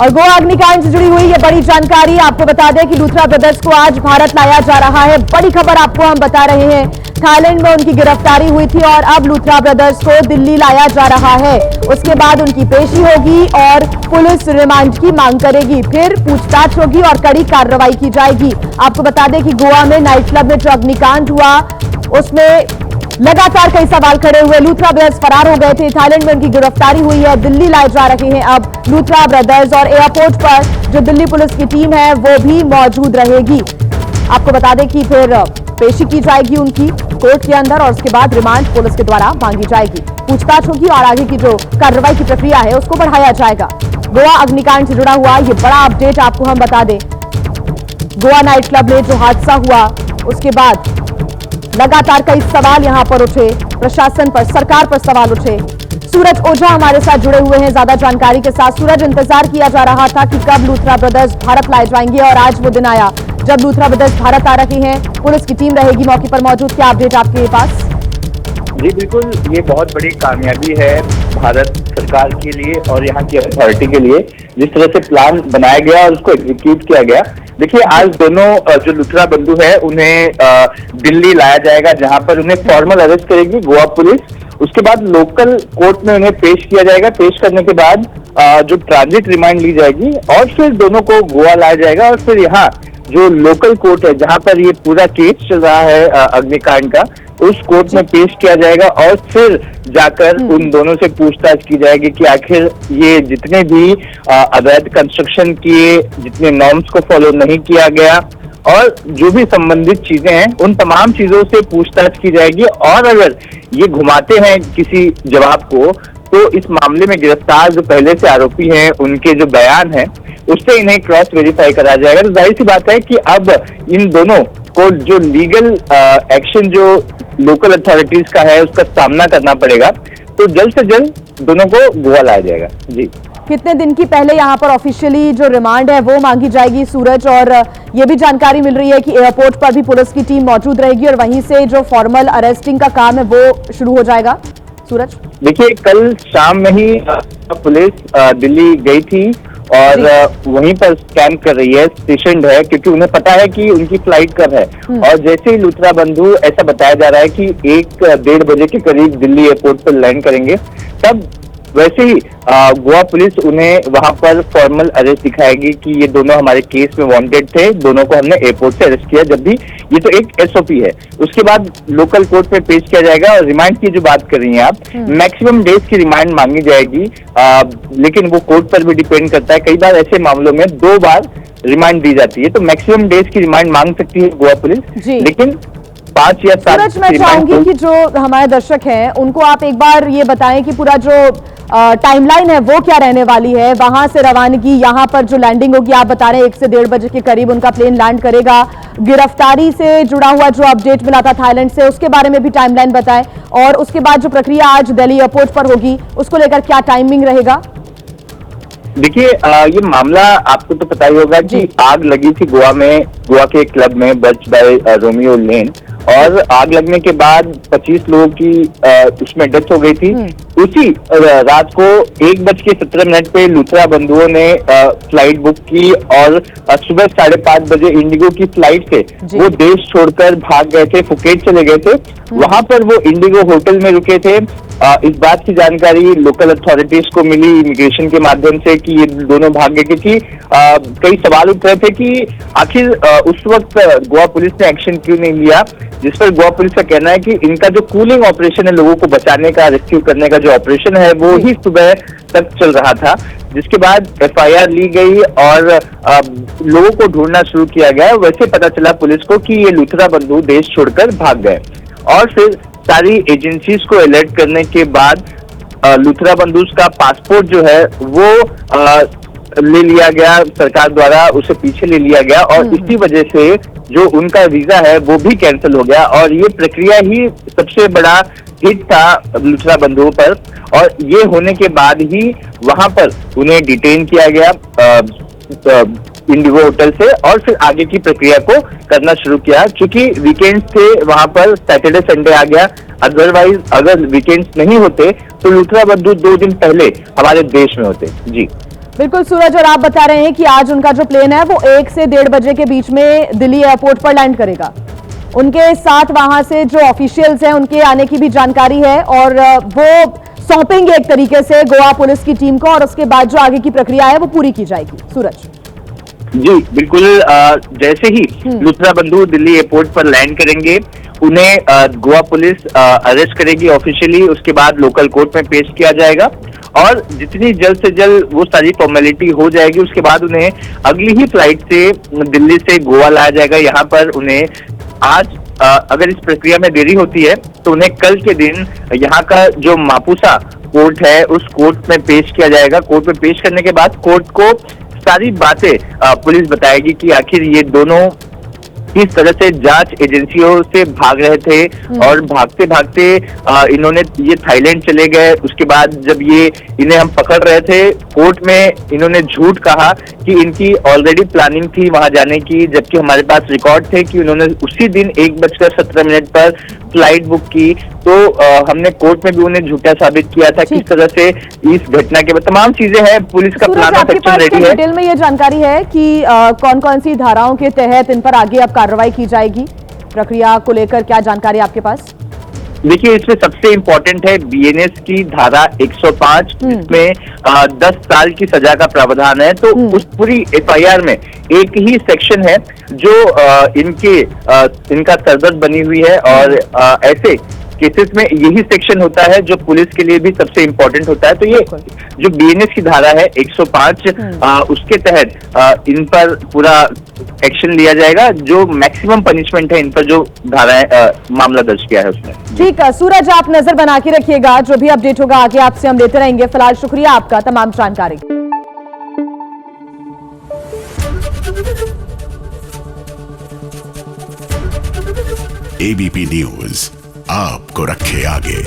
और गोवा अग्निकांड से जुड़ी हुई ये बड़ी जानकारी आपको बता दें कि लूथरा ब्रदर्स को आज भारत लाया जा रहा है। बड़ी खबर आपको हम बता रहे हैं, थाईलैंड में उनकी गिरफ्तारी हुई थी और अब लूथरा ब्रदर्स को दिल्ली लाया जा रहा है। उसके बाद उनकी पेशी होगी और पुलिस रिमांड की मांग करेगी, फिर पूछताछ होगी और कड़ी कार्रवाई की जाएगी। आपको बता दें कि गोवा में नाइट क्लब में जो अग्निकांड हुआ उसमें लगातार कई सवाल खड़े हुए। लूथरा ब्रदर्स फरार हो गए थे, थाईलैंड में उनकी गिरफ्तारी हुई है, दिल्ली लाए जा रहे हैं अब लूथरा ब्रदर्स और एयरपोर्ट पर जो दिल्ली पुलिस की टीम है वो भी मौजूद रहेगी। आपको बता दें कि फिर पेशी की जाएगी उनकी कोर्ट के अंदर और उसके बाद रिमांड पुलिस के द्वारा मांगी जाएगी, पूछताछ होगी और आगे की जो कार्रवाई की प्रक्रिया है उसको बढ़ाया जाएगा। गोवा अग्निकांड से जुड़ा हुआ ये बड़ा अपडेट आपको हम बता दें। गोवा नाइट क्लब में जो हादसा हुआ उसके बाद लगातार कई सवाल यहां पर उठे, प्रशासन पर, सरकार पर सवाल उठे। सूरज ओझा हमारे साथ जुड़े हुए हैं ज्यादा जानकारी के साथ। सूरज, इंतजार किया जा रहा था कि कब लूथरा ब्रदर्स भारत लाए जाएंगे और आज वो दिन आया जब लूथरा ब्रदर्स भारत आ रहे हैं, पुलिस की टीम रहेगी मौके पर मौजूद। क्या अपडेट आपके पास? जी बिल्कुल, ये बहुत बड़ी कामयाबी है भारत सरकार के लिए और यहाँ की अथॉरिटी के लिए, जिस तरह से प्लान बनाया गया और उसको एग्जीक्यूट किया गया। देखिए, आज दोनों जो लूथरा बंधु है उन्हें दिल्ली लाया जाएगा, जहां पर उन्हें फॉर्मल अरेस्ट करेगी गोवा पुलिस। उसके बाद लोकल कोर्ट में उन्हें पेश किया जाएगा। पेश करने के बाद जो ट्रांजिट रिमांड ली जाएगी और फिर दोनों को गोवा लाया जाएगा और फिर यहाँ जो लोकल कोर्ट है जहां पर ये पूरा केस चल रहा है अग्निकांड का, उस कोर्ट में पेश किया जाएगा और फिर जाकर उन दोनों से पूछताछ की जाएगी कि आखिर ये जितने भी अवैध कंस्ट्रक्शन किए, जितने नॉर्म्स को फॉलो नहीं किया गया और जो भी संबंधित चीजें हैं उन तमाम चीजों से पूछताछ की जाएगी। और अगर ये घुमाते हैं किसी जवाब को तो इस मामले में गिरफ्तार जो पहले से आरोपी हैं उनके जो बयान है उससे इन्हें क्रॉस वेरीफाई कराया जाएगा। तो जाहिर सी बात है कि अब इन दोनों को जो लीगल एक्शन जो लोकल अथॉरिटीज का है उसका सामना करना पड़ेगा, तो जल्द से जल्द दोनों को गोवा लाया जाएगा। जी, कितने दिन की पहले यहाँ पर ऑफिशियली जो रिमांड है वो मांगी जाएगी सूरज? और ये भी जानकारी मिल रही है कि एयरपोर्ट पर भी पुलिस की टीम मौजूद रहेगी और वहीं से जो फॉर्मल अरेस्टिंग का काम है वो शुरू हो जाएगा। सूरज, देखिए, कल शाम में ही पुलिस दिल्ली गई थी और वहीं पर स्कैन कर रही है, स्टेशन है, क्योंकि उन्हें पता है कि उनकी फ्लाइट कब है। और जैसे ही लूथरा बंधु, ऐसा बताया जा रहा है कि 1-1:30 बजे के करीब दिल्ली एयरपोर्ट पर लैंड करेंगे, तब वैसे ही गोवा पुलिस उन्हें वहां पर फॉर्मल अरेस्ट दिखाएगी कि ये दोनों हमारे केस में वांटेड थे, दोनों को हमने एयरपोर्ट से अरेस्ट किया। जब भी ये तो एक एसओपी है, उसके बाद लोकल कोर्ट में पेश किया जाएगा। और रिमांड की जो बात कर रही हैं आप, मैक्सिमम डेज की रिमांड मांगी जाएगी, लेकिन वो कोर्ट पर भी डिपेंड करता है। कई बार ऐसे मामलों में 2 बार रिमांड दी जाती है, तो मैक्सिमम डेज की रिमांड मांग सकती है गोवा पुलिस, लेकिन 5 या 7। सूरज, मैं चाहूंगी कि जो हमारे दर्शक हैं उनको आप एक बार ये बताएं कि पूरा जो टाइमलाइन है वो क्या रहने वाली है। वहां से रवानगी, यहाँ पर जो लैंडिंग होगी, आप बता रहे हैं 1 से 1:30 बजे के करीब उनका प्लेन लैंड करेगा। गिरफ्तारी से जुड़ा हुआ जो अपडेट मिला था थाईलैंड से, उसके बारे में भी टाइमलाइन बताएं। और उसके बाद जो प्रक्रिया आज दिल्ली एयरपोर्ट पर होगी उसको लेकर क्या टाइमिंग रहेगा? देखिए, ये मामला आपको तो पता ही होगा कि आग लगी थी गोवा में, गोवा के क्लब में बर्च बाय रोमियो लेन, और आग लगने के बाद 25 लोगों की उसमें डेथ हो गई थी। उसी रात को 1:17 पे लूथरा बंधुओं ने फ्लाइट बुक की और सुबह 5:30 बजे इंडिगो की फ्लाइट से वो देश छोड़कर भाग गए थे, फुकेट चले गए थे। वहां पर वो इंडिगो होटल में रुके थे। इस बात की जानकारी लोकल अथॉरिटीज को मिली इमिग्रेशन के माध्यम से कि ये दोनों भाग गए, क्योंकि कई सवाल उठ रहे थे कि आखिर उस वक्त गोवा पुलिस ने एक्शन क्यों नहीं लिया, जिस पर गोवा पुलिस का कहना है कि इनका जो कूलिंग ऑपरेशन है, लोगों को बचाने का, रेस्क्यू करने का जो ऑपरेशन है, वो ही सुबह तक चल रहा था, जिसके बाद एफआईआर ली गई और लोगों को ढूंढना शुरू किया गया। वैसे पता चला पुलिस को कि ये लूथरा बंधु देश छोड़कर भाग गए और फिर सारी एजेंसीज को अलर्ट करने के बाद लूथरा बंधु का पासपोर्ट जो है वो ले लिया गया सरकार द्वारा, उसे पीछे ले लिया गया और इसी वजह से जो उनका वीजा है वो भी कैंसिल हो गया। और ये प्रक्रिया ही सबसे बड़ा हिट था लूथरा बंधुओं पर, और ये होने के बाद ही वहां पर उन्हें डिटेन किया गया इंडिगो होटल से और फिर आगे की प्रक्रिया को करना शुरू किया। क्योंकि वीकेंड से वहां पर सैटरडे संडे आ गया, अदरवाइज अगर वीकेंड्स नहीं होते तो लूथरा बंधु 2 दिन पहले हमारे देश में होते। जी, बिल्कुल सूरज, और आप बता रहे हैं कि आज उनका जो प्लेन है वो 1 से 1:30 बजे के बीच में दिल्ली एयरपोर्ट पर लैंड करेगा। उनके साथ वहां से जो ऑफिशियल्स हैं उनके आने की भी जानकारी है और वो सौंपेंगे एक तरीके से गोवा पुलिस की टीम को, और उसके बाद जो आगे की प्रक्रिया है वो पूरी की जाएगी। सूरज जी बिल्कुल, जैसे ही लुथरा बंधु दिल्ली एयरपोर्ट पर लैंड करेंगे उन्हें गोवा पुलिस अरेस्ट करेगी ऑफिशियली, उसके बाद लोकल कोर्ट में पेश किया जाएगा और जितनी जल्द से जल्द वो सारी फॉर्मेलिटी हो जाएगी उसके बाद उन्हें अगली ही फ्लाइट से दिल्ली से गोवा लाया जाएगा। यहाँ पर उन्हें आज अगर इस प्रक्रिया में देरी होती है तो उन्हें कल के दिन यहाँ का जो मापुसा कोर्ट है उस कोर्ट में पेश किया जाएगा। कोर्ट में पेश करने के बाद कोर्ट को सारी बातें पुलिस बताएगी कि आखिर ये दोनों किस तरह से जांच एजेंसियों से भाग रहे थे और भागते भागते इन्होंने ये थाईलैंड चले गए। उसके बाद जब ये इन्हें हम पकड़ रहे थे कोर्ट में इन्होंने झूठ कहा कि इनकी ऑलरेडी प्लानिंग थी वहां जाने की, जबकि हमारे पास रिकॉर्ड थे कि उन्होंने उसी दिन 1:17 पर फ्लाइट बुक की। तो हमने कोर्ट में भी उन्हें झूठा साबित किया था। किस तरह से इस घटना के बाद तमाम चीजें हैं, पुलिस का प्लान ऑफ एक्शन रेडी है। डिटेल में ये जानकारी है कि कौन कौन सी धाराओं के तहत इन पर आगे अब कार्रवाई की जाएगी, प्रक्रिया को लेकर क्या जानकारी आपके पास? देखिए इसमें सबसे इम्पोर्टेंट है बीएनएस की धारा 105 जिसमें 10 साल की सजा का प्रावधान है। तो उस पूरी एफआईआर में एक ही सेक्शन है जो इनका सरदर्द बनी हुई है और ऐसे केसेस में यही सेक्शन होता है जो पुलिस के लिए भी सबसे इम्पोर्टेंट होता है। तो ये जो बीएनएस की धारा है 105 उसके तहत इन पर पूरा एक्शन लिया जाएगा, जो मैक्सिमम पनिशमेंट है इन पर जो धाराएं मामला दर्ज किया है उसमें। ठीक है सूरज, आप नजर बना के रखिएगा, जो भी अपडेट होगा आगे आपसे हम लेते रहेंगे। फिलहाल शुक्रिया आपका तमाम जानकारी। एबीपी न्यूज आपको रखे आगे।